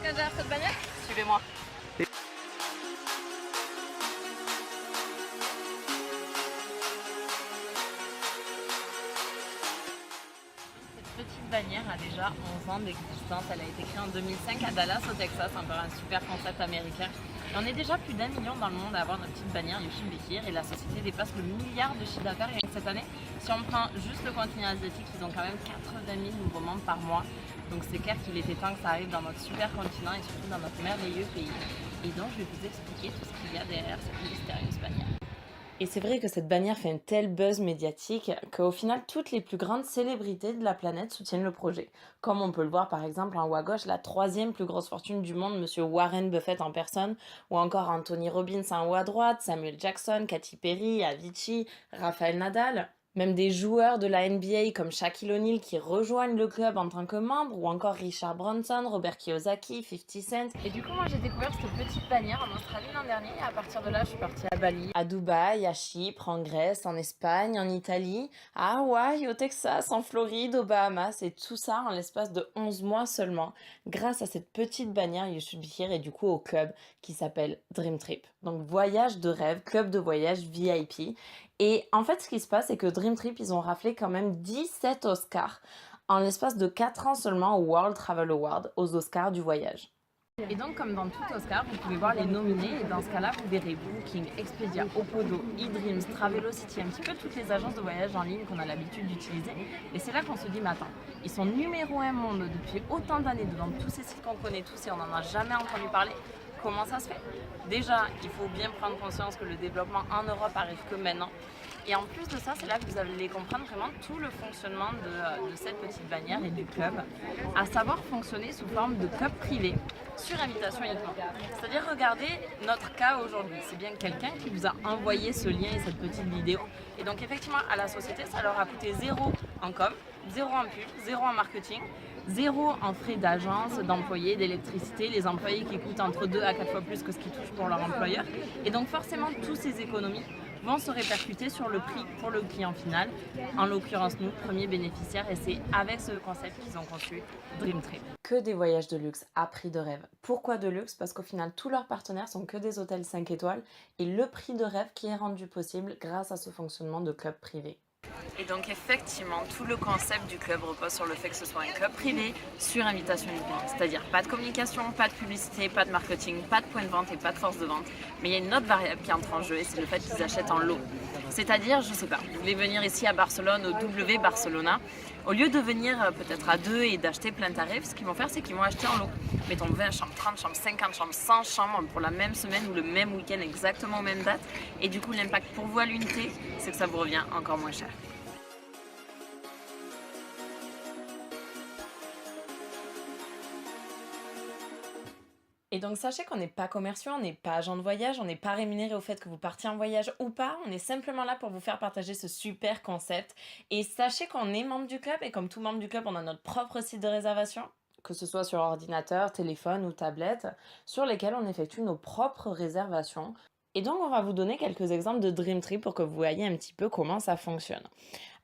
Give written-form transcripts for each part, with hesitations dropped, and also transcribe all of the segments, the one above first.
cache derrière cette bannière? Suivez-moi. Cette petite bannière a déjà 11 ans d'existence. Elle a été créée en 2005 à Dallas, au Texas, encore un super concept américain. Et on est déjà plus d'1 million dans le monde à avoir notre petite bannière Yushin Bekir et la société dépasse le milliard de chiffre d'affaires rien que cette année. Si on prend juste le continent asiatique, ils ont quand même 80 000 nouveaux membres par mois. Donc c'est clair qu'il était temps que ça arrive dans notre super continent et surtout dans notre merveilleux pays. Et donc je vais vous expliquer tout ce qu'il y a derrière cette mystérieuse bannière. Et c'est vrai que cette bannière fait un tel buzz médiatique qu'au final, toutes les plus grandes célébrités de la planète soutiennent le projet. Comme on peut le voir par exemple en haut à gauche, la 3e plus grosse fortune du monde, monsieur Warren Buffett en personne, ou encore Anthony Robbins en haut à droite, Samuel Jackson, Katy Perry, Avicii, Rafael Nadal. Même des joueurs de la NBA comme Shaquille O'Neal qui rejoignent le club en tant que membre, ou encore Richard Branson, Robert Kiyosaki, 50 Cent. Et du coup, moi j'ai découvert cette petite bannière en Australie l'an dernier, et à partir de là, je suis partie à Bali, à Dubaï, à Chypre, en Grèce, en Espagne, en Italie, à Hawaï, au Texas, en Floride, aux Bahamas, et tout ça en l'espace de 11 mois seulement, grâce à cette petite bannière Yushin Bekir et du coup au club qui s'appelle Dream Trip. Donc voyage de rêve, club de voyage VIP. Et en fait, ce qui se passe, c'est que Dream Trip, ils ont raflé quand même 17 Oscars en l'espace de 4 ans seulement au World Travel Award, aux Oscars du voyage. Et donc, comme dans tout Oscar, vous pouvez voir les nominés, et dans ce cas-là, vous verrez Booking, Expedia, Opodo, eDreams, Travelocity, un petit peu toutes les agences de voyage en ligne qu'on a l'habitude d'utiliser. Et c'est là qu'on se dit, mais attends, ils sont numéro 1 monde depuis autant d'années devant tous ces sites qu'on connaît tous et on n'en a jamais entendu parler. Comment ça se fait? Déjà, il faut bien prendre conscience que le développement en Europe arrive que maintenant. Et en plus de ça, c'est là que vous allez comprendre vraiment tout le fonctionnement de cette petite bannière et du club, à savoir fonctionner sous forme de club privé, sur invitation uniquement. C'est-à-dire, regardez notre cas aujourd'hui. C'est bien quelqu'un qui vous a envoyé ce lien et cette petite vidéo. Et donc, effectivement, à la société, ça leur a coûté 0 en com, 0 en pub, 0 en marketing, 0 en frais d'agence, d'employés, d'électricité, les employés qui coûtent entre 2 à 4 fois plus que ce qu'ils touchent pour leur employeur. Et donc forcément, toutes ces économies vont se répercuter sur le prix pour le client final, en l'occurrence nous, premiers bénéficiaires, et c'est avec ce concept qu'ils ont conçu Dream Trip. Que des voyages de luxe à prix de rêve. Pourquoi de luxe? Parce qu'au final, tous leurs partenaires sont que des hôtels 5 étoiles et le prix de rêve qui est rendu possible grâce à ce fonctionnement de club privé. Et donc effectivement, tout le concept du club repose sur le fait que ce soit un club privé sur invitation uniquement. C'est-à-dire pas de communication, pas de publicité, pas de marketing, pas de point de vente et pas de force de vente. Mais il y a une autre variable qui entre en jeu et c'est le fait qu'ils achètent en lot. C'est-à-dire, je sais pas, vous voulez venir ici à Barcelone, au W Barcelona, au lieu de venir peut-être à 2 et d'acheter plein tarif, ce qu'ils vont faire, c'est qu'ils vont acheter en lot. Mettons 20 chambres, 30 chambres, 50 chambres, 100 chambres pour la même semaine ou le même week-end exactement aux mêmes dates. Et du coup, l'impact pour vous à l'unité, c'est que ça vous revient encore moins cher. Et donc sachez qu'on n'est pas commerciaux, on n'est pas agent de voyage, on n'est pas rémunéré au fait que vous partiez en voyage ou pas, on est simplement là pour vous faire partager ce super concept. Et sachez qu'on est membre du club et comme tout membre du club, on a notre propre site de réservation, que ce soit sur ordinateur, téléphone ou tablette, sur lesquels on effectue nos propres réservations. Et donc on va vous donner quelques exemples de Dream Trip pour que vous voyez un petit peu comment ça fonctionne.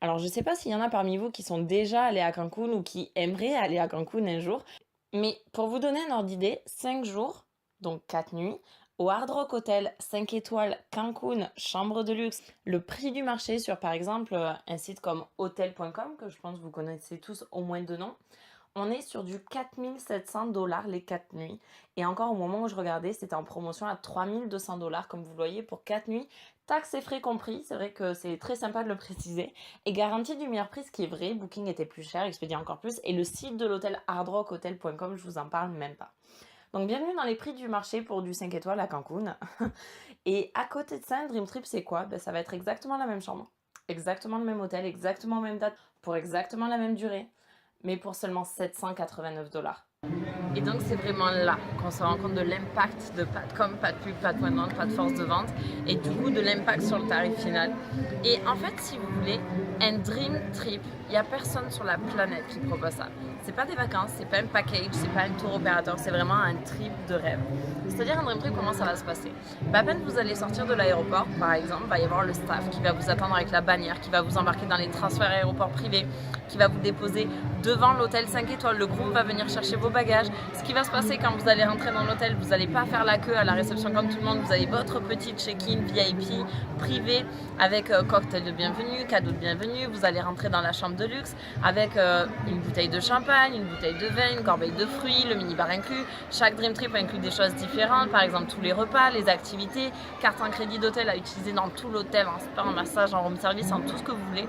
Alors je ne sais pas s'il y en a parmi vous qui sont déjà allés à Cancun ou qui aimeraient aller à Cancun un jour. Mais pour vous donner un ordre d'idée, 5 jours, donc 4 nuits, au Hard Rock Hotel 5 étoiles Cancun, chambre de luxe, le prix du marché sur par exemple un site comme hotel.com, que je pense que vous connaissez tous au moins de nom, on est sur du 4 700 $ les 4 nuits. Et encore au moment où je regardais, c'était en promotion à 3 200 $ comme vous le voyez pour 4 nuits. Taxes et frais compris, c'est vrai que c'est très sympa de le préciser. Et garantie du meilleur prix, ce qui est vrai, Booking était plus cher, Expedia encore plus. Et le site de l'hôtel hardrockhotel.com, je vous en parle même pas. Donc bienvenue dans les prix du marché pour du 5 étoiles à Cancun. Et à côté de ça, un Dream Trip, c'est quoi? Ça va être exactement la même chambre, exactement le même hôtel, exactement la même date, pour exactement la même durée, mais pour seulement 789 $. Et donc c'est vraiment là qu'on se rend compte de l'impact de pas de com, pas de pub, pas de point de vente, pas de force de vente et du coup de l'impact sur le tarif final. Et en fait, si vous voulez, Un dream trip, il n'y a personne sur la planète qui propose ça. C'est pas des vacances, c'est pas un package, c'est pas un tour opérateur, c'est vraiment un trip de rêve. C'est-à-dire un dream trip, comment ça va se passer? À peine vous allez sortir de l'aéroport, par exemple, il va y avoir le staff qui va vous attendre avec la bannière, qui va vous embarquer dans les transferts aéroports privés, qui va vous déposer devant l'hôtel 5 étoiles. Le groupe va venir chercher vos bagages. Ce qui va se passer quand vous allez rentrer dans l'hôtel, vous n'allez pas faire la queue à la réception comme tout le monde. Vous avez votre petit check-in VIP privé avec cocktail de bienvenue, cadeau de bienvenue. Vous allez rentrer dans la chambre de luxe avec une bouteille de champagne, une bouteille de vin, une corbeille de fruits, le minibar inclus. Chaque dream trip inclut des choses différentes, par exemple tous les repas, les activités, carte en crédit d'hôtel à utiliser dans tout l'hôtel, en spa, en massage, en room service, en tout ce que vous voulez.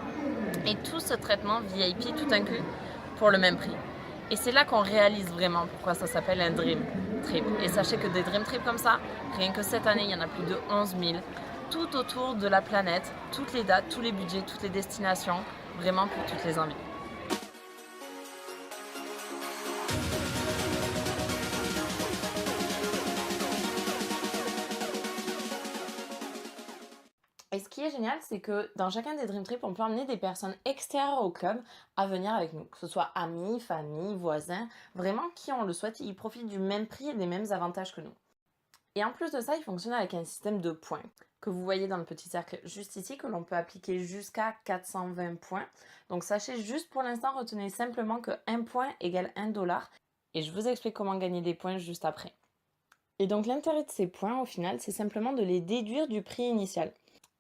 Et tout ce traitement VIP tout inclus pour le même prix. Et c'est là qu'on réalise vraiment pourquoi ça s'appelle un dream trip. Et sachez que des dream trips comme ça, rien que cette année, il y en a plus de 11 000, tout autour de la planète, toutes les dates, tous les budgets, toutes les destinations, vraiment pour toutes les envies. Et ce qui est génial, c'est que dans chacun des Dream Trips, on peut emmener des personnes extérieures au club à venir avec nous, que ce soit amis, famille, voisins, vraiment qui on le souhaite, ils profitent du même prix et des mêmes avantages que nous. Et en plus de ça, il fonctionne avec un système de points que vous voyez dans le petit cercle juste ici, que l'on peut appliquer jusqu'à 420 points. Donc sachez juste pour l'instant, retenez simplement que 1 point égale 1 dollar. Et je vous explique comment gagner des points juste après. Et donc l'intérêt de ces points, au final, c'est simplement de les déduire du prix initial.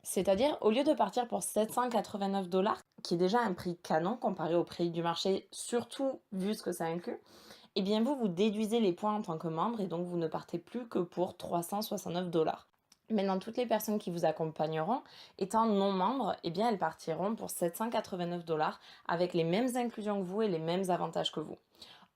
C'est-à-dire, au lieu de partir pour 789 dollars, qui est déjà un prix canon comparé au prix du marché, surtout vu ce que ça inclut, eh bien vous déduisez les points en tant que membre et donc vous ne partez plus que pour 369 dollars. Maintenant, toutes les personnes qui vous accompagneront, étant non membres, eh bien elles partiront pour 789 dollars avec les mêmes inclusions que vous et les mêmes avantages que vous.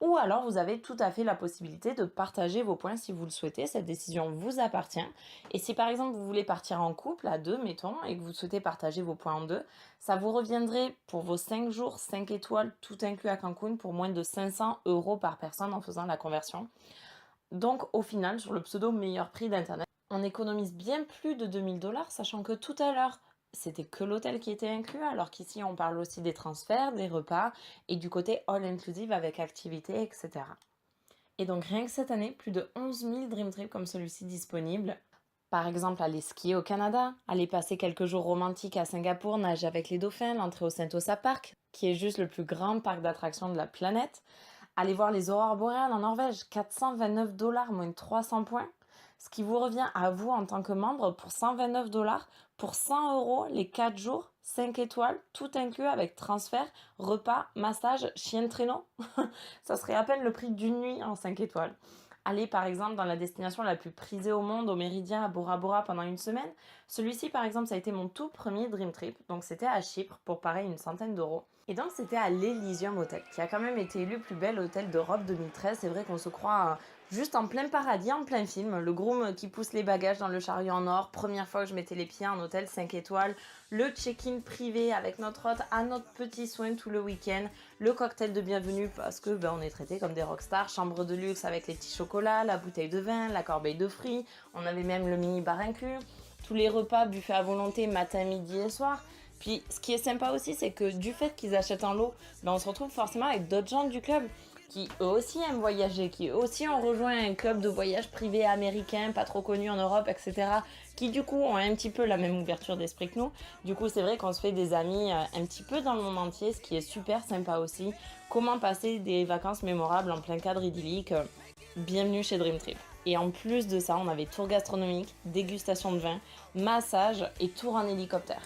Ou alors vous avez tout à fait la possibilité de partager vos points si vous le souhaitez, cette décision vous appartient. Et si par exemple vous voulez partir en couple à deux, mettons, et que vous souhaitez partager vos points en deux, ça vous reviendrait pour vos 5 jours, 5 étoiles, tout inclus à Cancun, pour moins de 500 € par personne en faisant la conversion. Donc au final, sur le pseudo meilleur prix d'internet, on économise bien plus de 2000 dollars, sachant que tout à l'heure, c'était que l'hôtel qui était inclus, alors qu'ici on parle aussi des transferts, des repas et du côté all inclusive avec activités, etc. Et donc rien que cette année, plus de 11 000 Dream Trips comme celui-ci disponibles. Par exemple, aller skier au Canada, aller passer quelques jours romantiques à Singapour, nager avec les dauphins, l'entrée au Sentosa Park, qui est juste le plus grand parc d'attractions de la planète. Aller voir les aurores boréales en Norvège, 429 dollars moins 300 points. Ce qui vous revient à vous en tant que membre pour 129 dollars, pour 100 € les 4 jours, 5 étoiles, tout inclus avec transfert, repas, massage, chien de traîneau. Ça serait à peine le prix d'une nuit en 5 étoiles. Aller par exemple dans la destination la plus prisée au monde, au Méridien, à Bora Bora pendant une semaine. Celui-ci par exemple, ça a été mon tout premier Dream Trip, donc c'était à Chypre pour pareil une centaine d'euros. Et donc c'était à l'Elysium Hotel, qui a quand même été élu plus bel hôtel d'Europe 2013. C'est vrai qu'on se croit juste en plein paradis, en plein film. Le groom qui pousse les bagages dans le chariot en or. Première fois que je mettais les pieds en hôtel 5 étoiles. Le check-in privé avec notre hôte à notre petit soin tout le week-end. Le cocktail de bienvenue parce que on est traité comme des rockstars. Chambre de luxe avec les petits chocolats, la bouteille de vin, la corbeille de fruits. On avait même le mini-bar inclus. Tous les repas, buffet à volonté, matin, midi et soir. Puis ce qui est sympa aussi, c'est que du fait qu'ils achètent en lot, on se retrouve forcément avec d'autres gens du club qui eux aussi aiment voyager, qui eux aussi ont rejoint un club de voyage privé américain, pas trop connu en Europe, etc. Qui du coup ont un petit peu la même ouverture d'esprit que nous. Du coup c'est vrai qu'on se fait des amis un petit peu dans le monde entier, ce qui est super sympa aussi. Comment passer des vacances mémorables en plein cadre idyllique. Bienvenue chez Dream Trip. Et en plus de ça, on avait tour gastronomique, dégustation de vin, massage et tour en hélicoptère.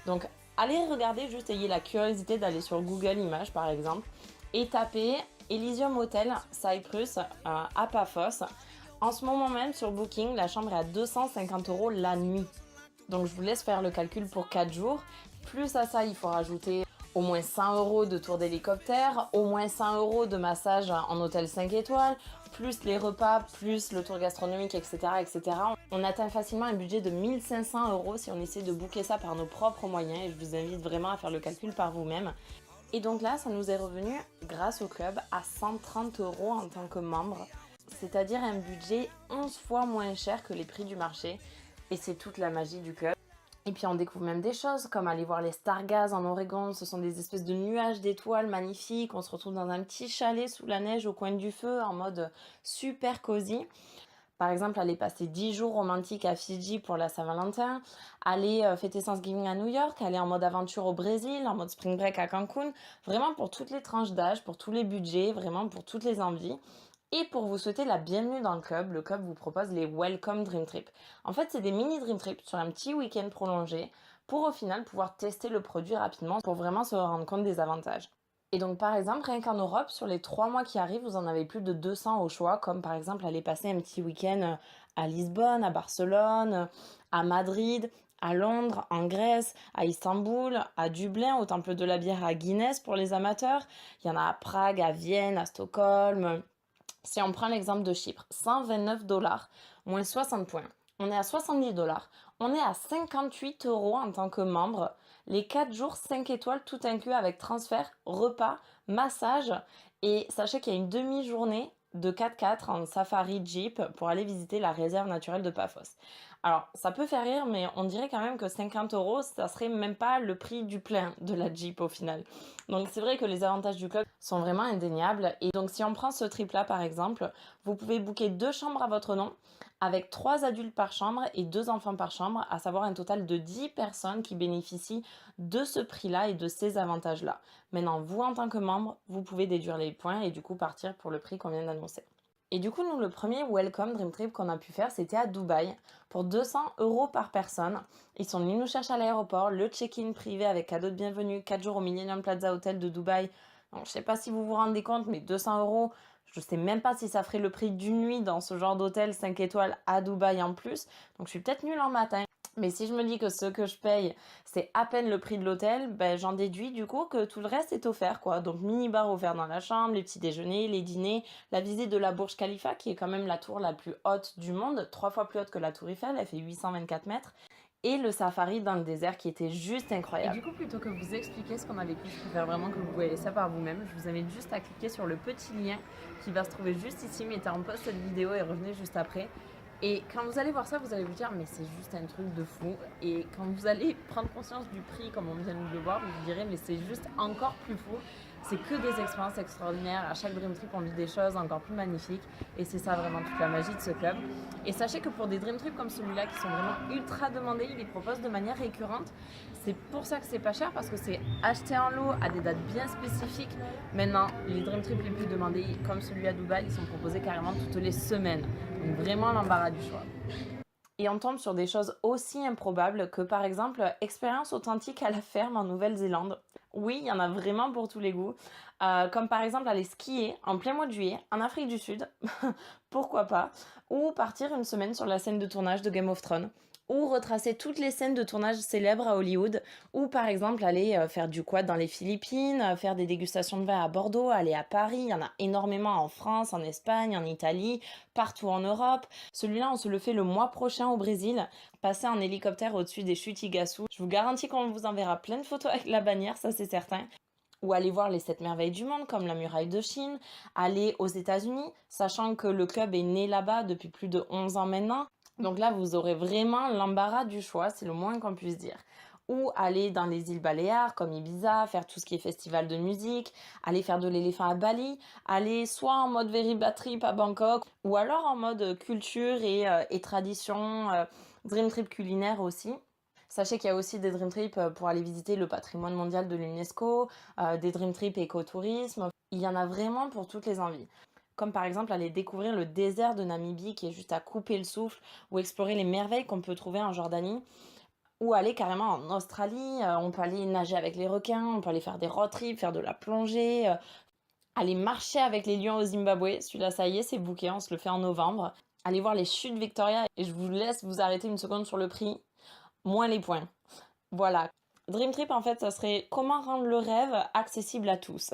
Donc allez regarder, juste ayez la curiosité d'aller sur Google Images par exemple et tapez Elysium Hotel Cyprus à Paphos. En ce moment même sur Booking, la chambre est à 250 € la nuit. Donc je vous laisse faire le calcul pour 4 jours. Plus à ça, il faut rajouter au moins 100 € de tour d'hélicoptère, au moins 100 € de massage en hôtel 5 étoiles, plus les repas, plus le tour gastronomique, etc., etc. On atteint facilement un budget de 1500 € si on essaie de booker ça par nos propres moyens et je vous invite vraiment à faire le calcul par vous-même. Et donc là, ça nous est revenu, grâce au club, à 130 € en tant que membre, c'est-à-dire un budget 11 fois moins cher que les prix du marché et c'est toute la magie du club. Et puis on découvre même des choses comme aller voir les Stargazes en Oregon. Ce sont des espèces de nuages d'étoiles magnifiques. On se retrouve dans un petit chalet sous la neige au coin du feu en mode super cosy. Par exemple, aller passer 10 jours romantiques à Fidji pour la Saint-Valentin, aller fêter Thanksgiving à New York, aller en mode aventure au Brésil, en mode spring break à Cancun, vraiment pour toutes les tranches d'âge, pour tous les budgets, vraiment pour toutes les envies. Et pour vous souhaiter la bienvenue dans le club vous propose les Welcome Dream Trip. En fait, c'est des mini Dream Trips sur un petit week-end prolongé pour au final pouvoir tester le produit rapidement pour vraiment se rendre compte des avantages. Et donc, par exemple, rien qu'en Europe, sur les 3 mois qui arrivent, vous en avez plus de 200 au choix, comme par exemple aller passer un petit week-end à Lisbonne, à Barcelone, à Madrid, à Londres, en Grèce, à Istanbul, à Dublin, au Temple de la Bière à Guinness pour les amateurs. Il y en a à Prague, à Vienne, à Stockholm. Si on prend l'exemple de Chypre, 129 dollars, moins 60 points. On est à 70 dollars. On est à 58 euros en tant que membre. Les 4 jours, 5 étoiles, tout inclus avec transfert, repas, massage. Et sachez qu'il y a une demi-journée de 4x4 en safari Jeep pour aller visiter la réserve naturelle de Paphos. Alors, ça peut faire rire, mais on dirait quand même que 50 euros, ça serait même pas le prix du plein de la Jeep au final. Donc, c'est vrai que les avantages du club sont vraiment indéniables. Et donc, si on prend ce trip-là, par exemple, vous pouvez booker 2 chambres à votre nom, avec 3 adultes par chambre et 2 enfants par chambre, à savoir un total de 10 personnes qui bénéficient de ce prix-là et de ces avantages-là. Maintenant, vous, en tant que membre, vous pouvez déduire les points et du coup partir pour le prix qu'on vient d'annoncer. Et du coup, nous, le premier Welcome Dream Trip qu'on a pu faire, c'était à Dubaï, pour 200 euros par personne. Ils sont venus nous chercher à l'aéroport, le check-in privé avec cadeau de bienvenue, 4 jours au Millennium Plaza Hotel de Dubaï. Donc, je sais pas si vous vous rendez compte, mais 200 euros, je sais même pas si ça ferait le prix d'une nuit dans ce genre d'hôtel 5 étoiles à Dubaï en plus. Donc, je suis peut-être nulle en matin. Mais si je me dis que ce que je paye, c'est à peine le prix de l'hôtel, ben j'en déduis du coup que tout le reste est offert, quoi. Donc mini-bar offert dans la chambre, les petits déjeuners, les dîners, la visite de la Burj Khalifa, qui est quand même la tour la plus haute du monde, 3 fois plus haute que la tour Eiffel, elle fait 824 mètres, et le safari dans le désert qui était juste incroyable. Et du coup, plutôt que vous expliquer ce qu'on a vécu, je préfère vraiment que vous voyez ça par vous-même. Je vous invite juste à cliquer sur le petit lien qui va se trouver juste ici, mettez en pause cette vidéo et revenez juste après. Et quand vous allez voir ça, vous allez vous dire mais c'est juste un truc de fou. Et quand vous allez prendre conscience du prix comme on vient de le voir, vous vous direz mais c'est juste encore plus fou. C'est que des expériences extraordinaires. À chaque Dream Trip, on vit des choses encore plus magnifiques. Et c'est ça vraiment toute la magie de ce club. Et sachez que pour des Dream Trips comme celui-là, qui sont vraiment ultra demandés, ils les proposent de manière récurrente. C'est pour ça que c'est pas cher, parce que c'est acheté en lot à des dates bien spécifiques. Maintenant, les Dream Trips les plus demandés, comme celui à Dubaï, ils sont proposés carrément toutes les semaines. Donc vraiment l'embarras du choix. Et on tombe sur des choses aussi improbables que par exemple expérience authentique à la ferme en Nouvelle-Zélande. Oui, il y en a vraiment pour tous les goûts. Comme par exemple aller skier en plein mois de juillet en Afrique du Sud, pourquoi pas. Ou partir une semaine sur la scène de tournage de Game of Thrones. Ou retracer toutes les scènes de tournage célèbres à Hollywood. Ou par exemple aller faire du quad dans les Philippines, faire des dégustations de vin à Bordeaux, aller à Paris. Il y en a énormément en France, en Espagne, en Italie, partout en Europe. Celui-là, on se le fait le mois prochain au Brésil. Passer en hélicoptère au-dessus des chutes Iguaçu. Je vous garantis qu'on vous enverra plein de photos avec la bannière, ça c'est certain. Ou aller voir les 7 merveilles du monde comme la muraille de Chine, aller aux États-Unis, sachant que le club est né là-bas depuis plus de 11 ans maintenant. Donc là, vous aurez vraiment l'embarras du choix, c'est le moins qu'on puisse dire. Ou aller dans les îles Baléares comme Ibiza, faire tout ce qui est festival de musique, aller faire de l'éléphant à Bali, aller soit en mode very bad trip à Bangkok, ou alors en mode culture et tradition, dream trip culinaire aussi. Sachez qu'il y a aussi des Dream Trips pour aller visiter le patrimoine mondial de l'UNESCO, des Dream Trips écotourisme. Il y en a vraiment pour toutes les envies. Comme par exemple aller découvrir le désert de Namibie qui est juste à couper le souffle, ou explorer les merveilles qu'on peut trouver en Jordanie, ou aller carrément en Australie. On peut aller nager avec les requins, on peut aller faire des road trips, faire de la plongée, aller marcher avec les lions au Zimbabwe. Celui-là, ça y est, c'est booké, on se le fait en novembre. Aller voir les chutes Victoria, et je vous laisse vous arrêter une seconde sur le prix. Moins les points. Voilà. Dream Trip, en fait, ça serait comment rendre le rêve accessible à tous.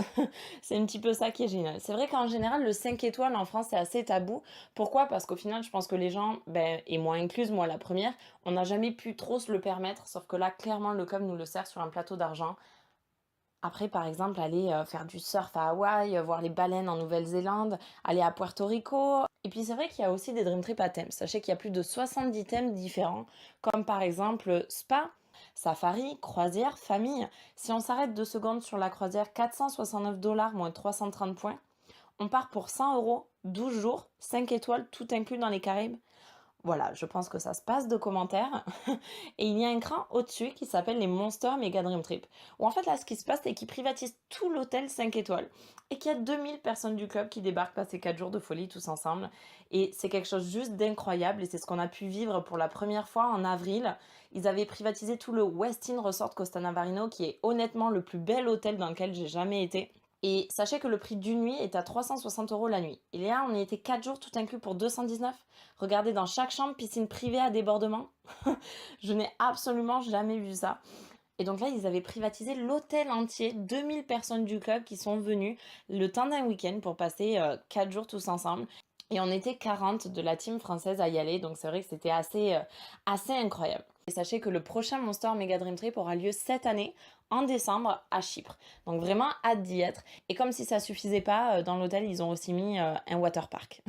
C'est un petit peu ça qui est génial. C'est vrai qu'en général, le 5 étoiles en France, c'est assez tabou. Pourquoi? Parce qu'au final, je pense que les gens, et moi incluse, moi la première, on n'a jamais pu trop se le permettre. Sauf que là, clairement, le club nous le sert sur un plateau d'argent. Après, par exemple, aller faire du surf à Hawaï, voir les baleines en Nouvelle-Zélande, aller à Puerto Rico. Et puis c'est vrai qu'il y a aussi des Dream Trips à thème. Sachez qu'il y a plus de 70 thèmes différents, comme par exemple spa, Safari, croisière, famille. Si on s'arrête 2 secondes sur la croisière, 469 $ moins 330 points. On part pour 100 €, 12 jours, 5 étoiles, tout inclus dans les Caraïbes. Voilà, je pense que ça se passe de commentaires. Et il y a un cran au-dessus qui s'appelle les Monster Mega Dream Trip. Où en fait, là, ce qui se passe, c'est qu'ils privatisent tout l'hôtel 5 étoiles. Et qu'il y a 2000 personnes du club qui débarquent passer 4 jours de folie tous ensemble. Et c'est quelque chose juste d'incroyable. Et c'est ce qu'on a pu vivre pour la première fois en avril. Ils avaient privatisé tout le Westin Resort Costa Navarino, qui est honnêtement le plus bel hôtel dans lequel j'ai jamais été. Et sachez que le prix d'une nuit est à 360 € la nuit. Et là, on y était 4 jours tout inclus pour 219. Regardez, dans chaque chambre, piscine privée à débordement. Je n'ai absolument jamais vu ça. Et donc là, ils avaient privatisé l'hôtel entier, 2000 personnes du club qui sont venues le temps d'un week-end pour passer 4 jours tous ensemble. Et on était 40 de la team française à y aller, donc c'est vrai que c'était assez incroyable. Et sachez que le prochain Monster Mega Dream Trip aura lieu cette année, en décembre, à Chypre. Donc vraiment hâte d'y être. Et comme si ça suffisait pas, dans l'hôtel, ils ont aussi mis un water park.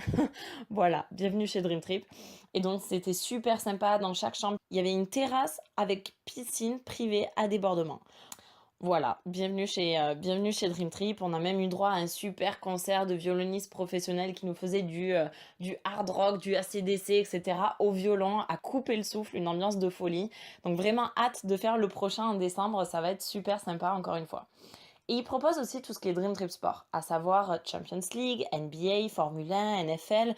Voilà, bienvenue chez Dream Trip. Et donc c'était super sympa, dans chaque chambre, il y avait une terrasse avec piscine privée à débordement. Voilà, bienvenue chez Dream Trip. On a même eu droit à un super concert de violonistes professionnels qui nous faisaient du hard rock, du AC/DC, etc. au violon, à couper le souffle, une ambiance de folie. Donc vraiment hâte de faire le prochain en décembre, ça va être super sympa encore une fois. Et ils proposent aussi tout ce qui est Dream Trip Sport, à savoir Champions League, NBA, Formule 1, NFL.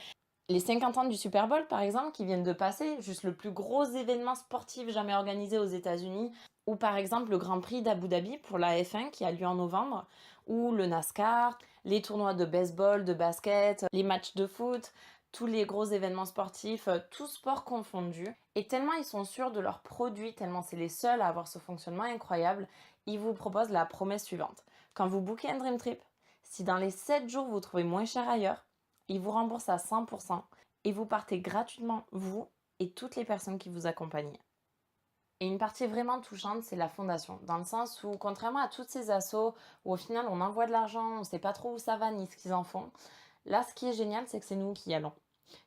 Les 50 ans du Super Bowl, par exemple, qui viennent de passer, juste le plus gros événement sportif jamais organisé aux États-Unis, ou par exemple le Grand Prix d'Abu Dhabi pour la F1 qui a lieu en novembre, ou le NASCAR, les tournois de baseball, de basket, les matchs de foot, tous les gros événements sportifs, tous sports confondus. Et tellement ils sont sûrs de leurs produits, tellement c'est les seuls à avoir ce fonctionnement incroyable, ils vous proposent la promesse suivante. Quand vous bookez un Dream Trip, si dans les 7 jours vous trouvez moins cher ailleurs, ils vous remboursent à 100% et vous partez gratuitement, vous et toutes les personnes qui vous accompagnent. Et une partie vraiment touchante, c'est la fondation, dans le sens où, contrairement à toutes ces assos, où au final on envoie de l'argent, on ne sait pas trop où ça va ni ce qu'ils en font, là ce qui est génial, c'est que c'est nous qui y allons.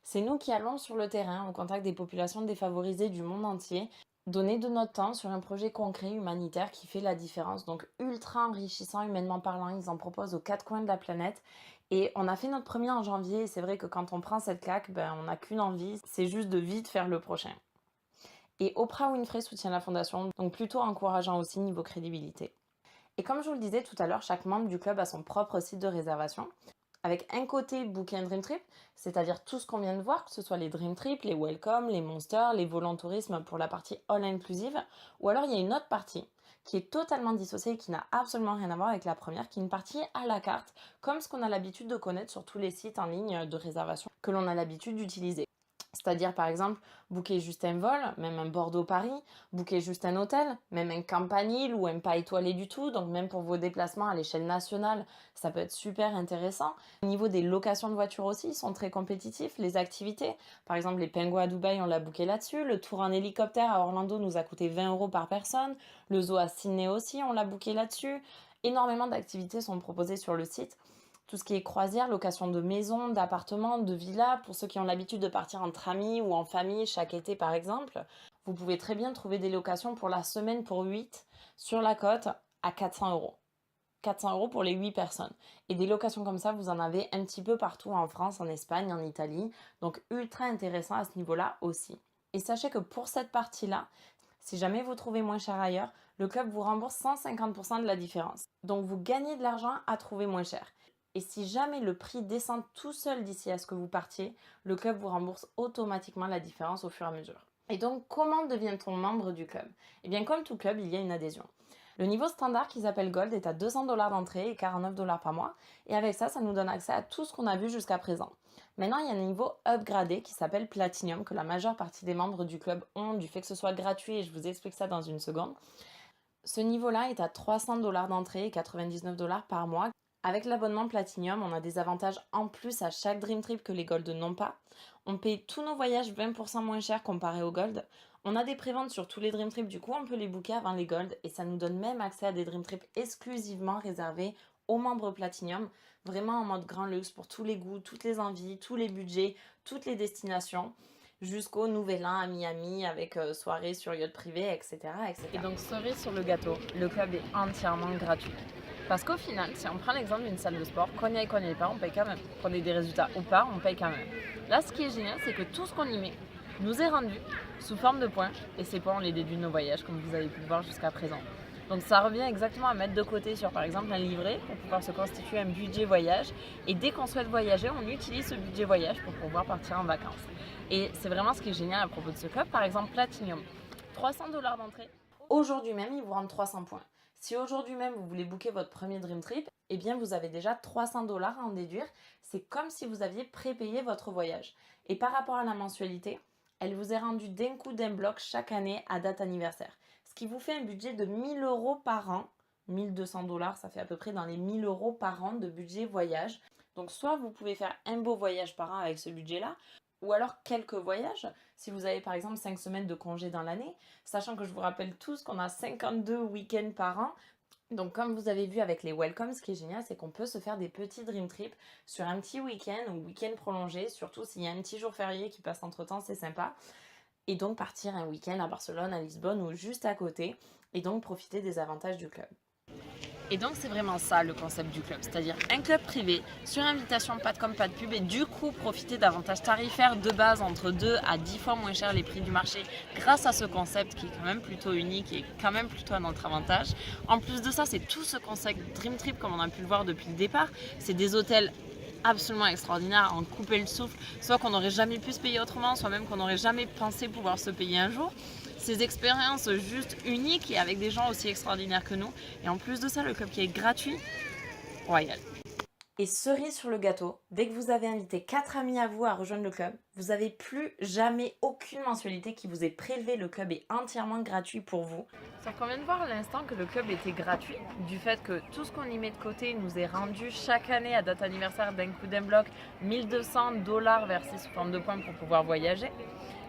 C'est nous qui allons sur le terrain, au contact des populations défavorisées du monde entier, donner de notre temps sur un projet concret humanitaire qui fait la différence. Donc ultra enrichissant humainement parlant, ils en proposent aux 4 coins de la planète. Et on a fait notre premier en janvier, et c'est vrai que quand on prend cette claque, on n'a qu'une envie, c'est juste de vite faire le prochain. Et Oprah Winfrey soutient la fondation, donc plutôt encourageant aussi niveau crédibilité. Et comme je vous le disais tout à l'heure, chaque membre du club a son propre site de réservation, avec un côté Booking Dream Trip, c'est-à-dire tout ce qu'on vient de voir, que ce soit les Dream Trip, les Welcome, les Monsters, les Volontourisme pour la partie all inclusive, ou alors il y a une autre partie qui est totalement dissociée et qui n'a absolument rien à voir avec la première, qui est une partie à la carte, comme ce qu'on a l'habitude de connaître sur tous les sites en ligne de réservation que l'on a l'habitude d'utiliser. C'est-à-dire, par exemple, booker juste un vol, même un Bordeaux-Paris, booker juste un hôtel, même un Campanile ou un pas étoilé du tout, donc même pour vos déplacements à l'échelle nationale, ça peut être super intéressant. Au niveau des locations de voitures aussi, ils sont très compétitifs, les activités. Par exemple, les pingouins à Dubaï, on l'a booké là-dessus, le tour en hélicoptère à Orlando nous a coûté 20 € par personne, le zoo à Sydney aussi, on l'a booké là-dessus. Énormément d'activités sont proposées sur le site. Tout ce qui est croisière, location de maisons, d'appartements, de villas, pour ceux qui ont l'habitude de partir entre amis ou en famille chaque été par exemple, vous pouvez très bien trouver des locations pour la semaine pour 8 sur la côte à 400 €. 400 € pour les 8 personnes. Et des locations comme ça, vous en avez un petit peu partout en France, en Espagne, en Italie. Donc ultra intéressant à ce niveau-là aussi. Et sachez que pour cette partie-là, si jamais vous trouvez moins cher ailleurs, le club vous rembourse 150% de la différence. Donc vous gagnez de l'argent à trouver moins cher. Et si jamais le prix descend tout seul d'ici à ce que vous partiez, le club vous rembourse automatiquement la différence au fur et à mesure. Et donc, comment devient-on membre du club? Eh bien, comme tout club, il y a une adhésion. Le niveau standard qu'ils appellent Gold est à 200 $ d'entrée et 49 $ par mois. Et avec ça, ça nous donne accès à tout ce qu'on a vu jusqu'à présent. Maintenant, il y a un niveau upgradé qui s'appelle Platinum, que la majeure partie des membres du club ont, du fait que ce soit gratuit, et je vous explique ça dans une seconde. Ce niveau-là est à 300 $ d'entrée et 99 $ par mois. Avec l'abonnement Platinum, on a des avantages en plus à chaque Dream Trip que les Gold n'ont pas. On paye tous nos voyages 20% moins cher comparé aux Gold. On a des préventes sur tous les Dream Trips, du coup on peut les booker avant les Gold et ça nous donne même accès à des Dream Trips exclusivement réservés aux membres Platinum, vraiment en mode grand luxe pour tous les goûts, toutes les envies, tous les budgets, toutes les destinations. jusqu'au Nouvel An à Miami avec soirée sur yacht privé, etc., etc. Et donc, cerise sur le gâteau, le club est entièrement gratuit. Parce qu'au final, si on prend l'exemple d'une salle de sport, qu'on y aille, qu'on n'y aille pas, on paye quand même. Qu'on ait des résultats ou pas, on paye quand même. Là, ce qui est génial, c'est que tout ce qu'on y met nous est rendu sous forme de points. Et ces points, on les déduit de nos voyages, comme vous avez pu le voir jusqu'à présent. Donc ça revient exactement à mettre de côté sur par exemple un livret pour pouvoir se constituer un budget voyage. Et dès qu'on souhaite voyager, on utilise ce budget voyage pour pouvoir partir en vacances. Et c'est vraiment ce qui est génial à propos de ce club. Par exemple, Platinum, 300 $ d'entrée. Aujourd'hui même, il vous rend 300 points. Si aujourd'hui même vous voulez booker votre premier Dream Trip, eh bien vous avez déjà 300 $ à en déduire. C'est comme si vous aviez prépayé votre voyage. Et par rapport à la mensualité, elle vous est rendue d'un coup d'un bloc chaque année à date anniversaire. Ce qui vous fait un budget de 1 000 € par an. 1 200 $, ça fait à peu près dans les 1 000 € par an de budget voyage. Donc soit vous pouvez faire un beau voyage par an avec ce budget-là, ou alors quelques voyages, si vous avez par exemple 5 semaines de congé dans l'année, sachant que je vous rappelle tous qu'on a 52 week-ends par an. Donc comme vous avez vu avec les welcomes, ce qui est génial, c'est qu'on peut se faire des petits dream trips sur un petit week-end ou week-end prolongé, surtout s'il y a un petit jour férié qui passe entre temps, c'est sympa. Et donc partir un week-end à Barcelone, à Lisbonne ou juste à côté, et donc profiter des avantages du club. Et donc c'est vraiment ça le concept du club, c'est-à-dire un club privé, sur invitation, pas de com, pas de pub, et du coup profiter d'avantages tarifaires de base entre 2 à 10 fois moins cher les prix du marché grâce à ce concept qui est quand même plutôt unique et quand même plutôt à notre avantage. En plus de ça, c'est tout ce concept Dream Trip comme on a pu le voir depuis le départ, c'est des hôtels absolument extraordinaires, à en couper le souffle, soit qu'on n'aurait jamais pu se payer autrement, soit même qu'on n'aurait jamais pensé pouvoir se payer un jour. Ces expériences juste uniques et avec des gens aussi extraordinaires que nous. Et en plus de ça, le club qui est gratuit, royal. Et cerise sur le gâteau, dès que vous avez invité 4 amis à vous à rejoindre le club, vous n'avez plus jamais aucune mensualité qui vous est prélevée. Le club est entièrement gratuit pour vous. Sauf qu'on vient de voir à l'instant que le club était gratuit, du fait que tout ce qu'on y met de côté nous est rendu chaque année à date anniversaire d'un coup d'un bloc 1 200 $ versés sous forme de points pour pouvoir voyager.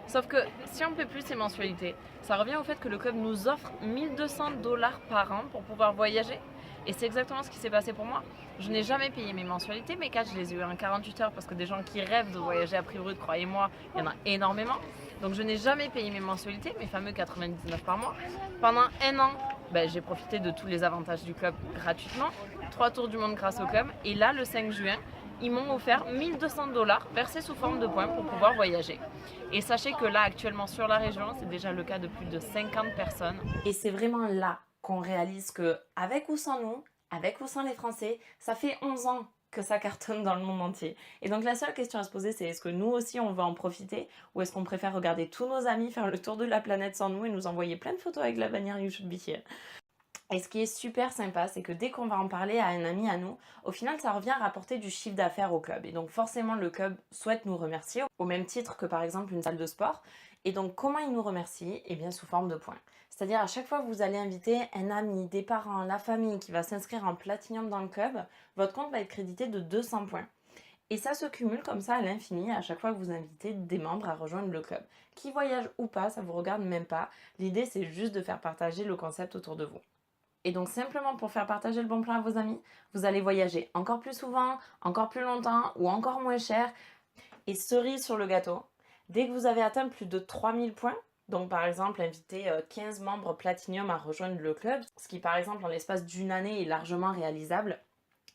Sauf que si on ne paie plus ces mensualités, ça revient au fait que le club nous offre 1 200 $ par an pour pouvoir voyager. Et c'est exactement ce qui s'est passé pour moi. Je n'ai jamais payé mes mensualités, mes 4, je les ai eu en 48 heures parce que des gens qui rêvent de voyager à prix brut, croyez-moi, il y en a énormément. Donc je n'ai jamais payé mes mensualités, mes fameux 99 par mois. Pendant un an, j'ai profité de tous les avantages du club gratuitement. 3 tours du monde grâce au club. Et là, le 5 juin, ils m'ont offert 1 200 $ versés sous forme de points pour pouvoir voyager. Et sachez que là, actuellement sur la région, c'est déjà le cas de plus de 50 personnes. Et c'est vraiment là qu'on réalise que, avec ou sans nous, avec ou sans les Français, ça fait 11 ans que ça cartonne dans le monde entier. Et donc la seule question à se poser, c'est est-ce que nous aussi on va en profiter, ou est-ce qu'on préfère regarder tous nos amis faire le tour de la planète sans nous et nous envoyer plein de photos avec la bannière You Should Be Here. Et ce qui est super sympa, c'est que dès qu'on va en parler à un ami à nous, au final, ça revient à rapporter du chiffre d'affaires au club. Et donc forcément, le club souhaite nous remercier, au même titre que par exemple une salle de sport. Et donc comment il nous remercie? Eh bien sous forme de points. C'est-à-dire à chaque fois que vous allez inviter un ami, des parents, la famille qui va s'inscrire en Platinum dans le club, votre compte va être crédité de 200 points. Et ça se cumule comme ça à l'infini à chaque fois que vous invitez des membres à rejoindre le club. Qui voyagent ou pas, ça vous regarde même pas. L'idée, c'est juste de faire partager le concept autour de vous. Et donc simplement pour faire partager le bon plan à vos amis, vous allez voyager encore plus souvent, encore plus longtemps ou encore moins cher. Et cerise sur le gâteau, dès que vous avez atteint plus de 3000 points, donc par exemple inviter 15 membres Platinum à rejoindre le club, ce qui par exemple en l'espace d'une année est largement réalisable,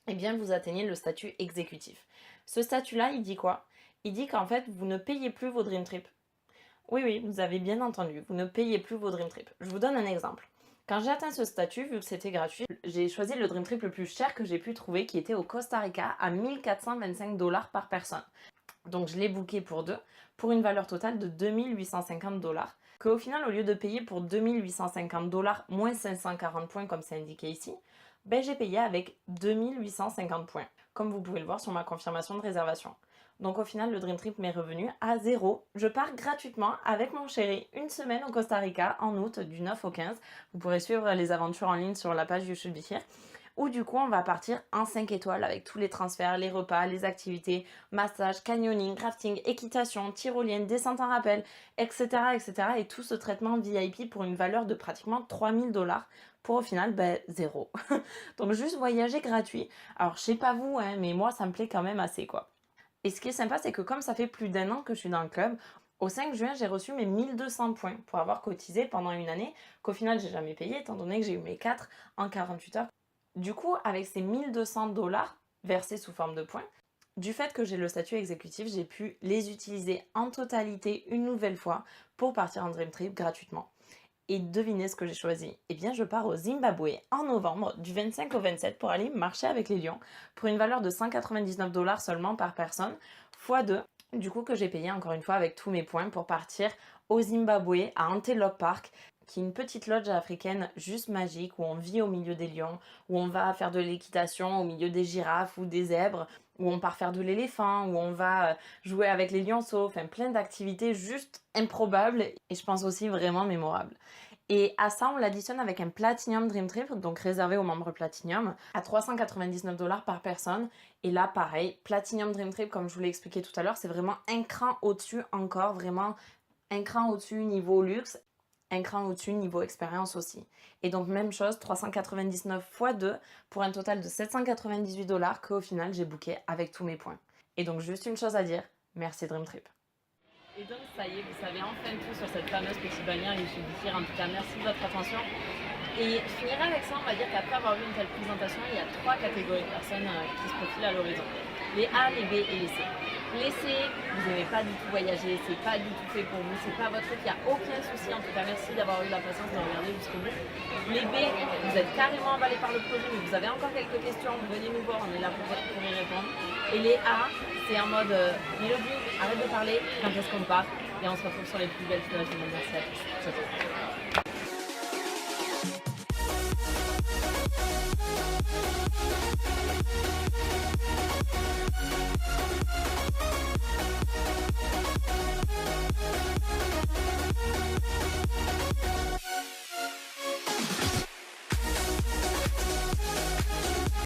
eh bien vous atteignez le statut exécutif. Ce statut-là, il dit quoi? Il dit qu'en fait, vous ne payez plus vos Dream Trips. Oui, vous avez bien entendu, vous ne payez plus vos Dream Trips. Je vous donne un exemple. Quand j'ai atteint ce statut, vu que c'était gratuit, j'ai choisi le Dream Trip le plus cher que j'ai pu trouver, qui était au Costa Rica à 1 425 $ par personne. Donc je l'ai booké pour deux, pour une valeur totale de 2 850 $. Qu'au final, au lieu de payer pour 2 850 $ moins 540 points comme c'est indiqué ici, j'ai payé avec 2 850 points, comme vous pouvez le voir sur ma confirmation de réservation. Donc au final, le Dream Trip m'est revenu à 0. Je pars gratuitement avec mon chéri une semaine au Costa Rica en août du 9 au 15. Vous pourrez suivre les aventures en ligne sur la page You Should Be Here. Où du coup, on va partir en 5 étoiles avec tous les transferts, les repas, les activités, massage, canyoning, rafting, équitation, tyrolienne, descente en rappel, etc., etc. Et tout ce traitement VIP pour une valeur de pratiquement 3000 $. Pour au final, 0. Donc juste voyager gratuit. Alors je sais pas vous, mais moi ça me plaît quand même assez quoi. Et ce qui est sympa, c'est que comme ça fait plus d'1 an que je suis dans le club, Au 5 juin, j'ai reçu mes 1200 points pour avoir cotisé pendant une année qu'au final, j'ai jamais payé étant donné que j'ai eu mes 4 en 48 heures. Du coup, avec ces 1200 dollars versés sous forme de points, du fait que j'ai le statut exécutif, j'ai pu les utiliser en totalité une nouvelle fois pour partir en Dream Trip gratuitement. Et devinez ce que j'ai choisi. Eh bien, je pars au Zimbabwe en novembre, du 25 au 27, pour aller marcher avec les lions, pour une valeur de 199 dollars seulement par personne, fois 2. Du coup, que j'ai payé encore une fois avec tous mes points pour partir au Zimbabwe, à Antelope Park, qui est une petite lodge africaine juste magique, où on vit au milieu des lions, où on va faire de l'équitation au milieu des girafes ou des zèbres, où on part faire de l'éléphant, où on va jouer avec les lionceaux, enfin plein d'activités juste improbables et je pense aussi vraiment mémorables. Et à ça, on l'additionne avec un Platinum Dream Trip, donc réservé aux membres Platinum, à 399 dollars par personne. Et là, pareil, Platinum Dream Trip, comme je vous l'ai expliqué tout à l'heure, c'est vraiment un cran au-dessus encore, vraiment un cran au-dessus niveau luxe, un cran au-dessus niveau expérience aussi. Et donc même chose, 399 x 2 pour un total de 798 dollars qu'au final j'ai booké avec tous mes points. Et donc juste une chose à dire, merci Dream Trip. Et donc ça y est, vous savez enfin tout sur cette fameuse petite bannière Yoshi Bikir. En tout cas, merci de votre attention. Et je finirai avec ça, on va dire qu'après avoir vu une telle présentation, il y a 3 catégories de personnes qui se profilent à l'horizon. Les A, les B et les C. Les C, vous n'aimez pas du tout voyager, c'est pas du tout fait pour vous, c'est pas votre truc, il n'y a aucun souci. En tout cas, merci d'avoir eu la patience de regarder jusqu'au bout. Les B, vous êtes carrément emballés par le projet, mais vous avez encore quelques questions, venez nous voir, on est là pour y répondre. Et les A, c'est en mode Mélodie, arrête de parler, quand est-ce qu'on part? Et on se retrouve sur les plus belles plages du monde. Merci à tous. Ciao, ciao.